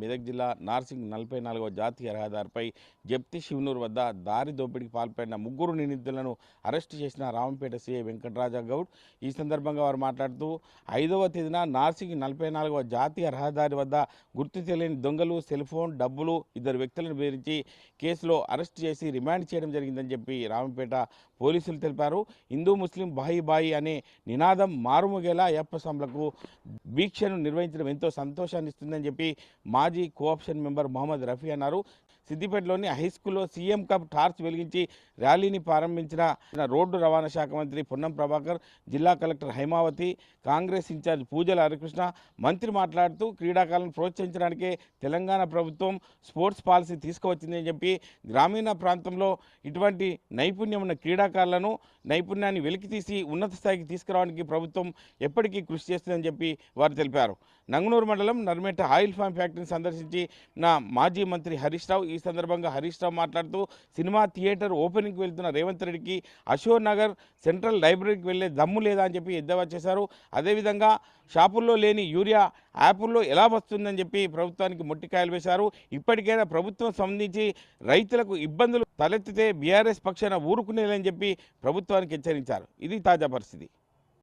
మెదక్ జిల్లా నార్సింగ్ 44వ జాతీయ రహదారిపై జప్తి శివనూరు వద్ద దారి దోపిడీకి పాల్పడిన ముగ్గురు నిందితులను అరెస్టు చేసిన రామంపేట సీఐ వెంకటరాజా గౌడ్. ఈ సందర్భంగా వారు మాట్లాడుతూ 5వ తేదీన నార్సింగ్ 44వ జాతీయ రహదారి వద్ద గుర్తు తెలియని దొంగలు సెల్ ఫోన్ డబ్బులు ఇద్దరు వ్యక్తులను బెదిరించి కేసులో అరెస్టు చేసి రిమాండ్ చేయడం జరిగిందని చెప్పి రామంపేట పోలీసులు తెలిపారు. హిందూ ముస్లిం బాయి బాయి అనే నినాదం మారుమోగేలా అయ్యప్ప స్వాములకు దీక్షను నిర్వహించడం ఎంతో సంతోషాన్ని ఇస్తుందని చెప్పి మాజీ కోఆప్షన్ మెంబర్ మహమ్మద్ రఫీ అన్నారు. సిద్దిపేటలోని హైస్కూల్లో సీఎం కప్ టార్చ్ వెలిగించి ర్యాలీని ప్రారంభించిన రోడ్డు రవాణా శాఖ మంత్రి పొన్నం ప్రభాకర్, జిల్లా కలెక్టర్ హైమావతి, కాంగ్రెస్ ఇన్ఛార్జ్ పూజల హరికృష్ణ. మంత్రి మాట్లాడుతూ క్రీడాకారులను ప్రోత్సహించడానికే తెలంగాణ ప్రభుత్వం స్పోర్ట్స్ పాలసీ తీసుకువచ్చిందని చెప్పి గ్రామీణ ప్రాంతంలో ఇటువంటి నైపుణ్యం ఉన్న క్రీడాకారులను నైపుణ్యాన్ని వెలికితీసి ఉన్నత స్థాయికి తీసుకురావడానికి ప్రభుత్వం ఎప్పటికీ కృషి చేస్తుందని చెప్పి వారు తెలిపారు. నంగునూరు మండలం నర్మేట ఆయిల్ ఫామ్ ఫ్యాక్టరీని సందర్శించి మాజీ మంత్రి హరీష్ రావు. ఈ సందర్భంగా హరీష్ రావు మాట్లాడుతూ సినిమా థియేటర్ ఓపెనింగ్కి వెళ్తున్న రేవంత్ రెడ్డికి అశోక్ నగర్ సెంట్రల్ లైబ్రరీకి వెళ్లే దమ్ము లేదా అని చెప్పి ఎద్దేవా చేశారు. అదేవిధంగా షాపుల్లో లేని యూరియా యాప్ల్లో ఎలా వస్తుందని చెప్పి ప్రభుత్వానికి మొట్టికాయలు వేశారు. ఇప్పటికైనా ప్రభుత్వం సంబంధించి రైతులకు ఇబ్బందులు తలెత్తితే బీఆర్ఎస్ పక్షాన ఊరుకునేదని చెప్పి ప్రభుత్వానికి హెచ్చరించారు. ఇది తాజా పరిస్థితి.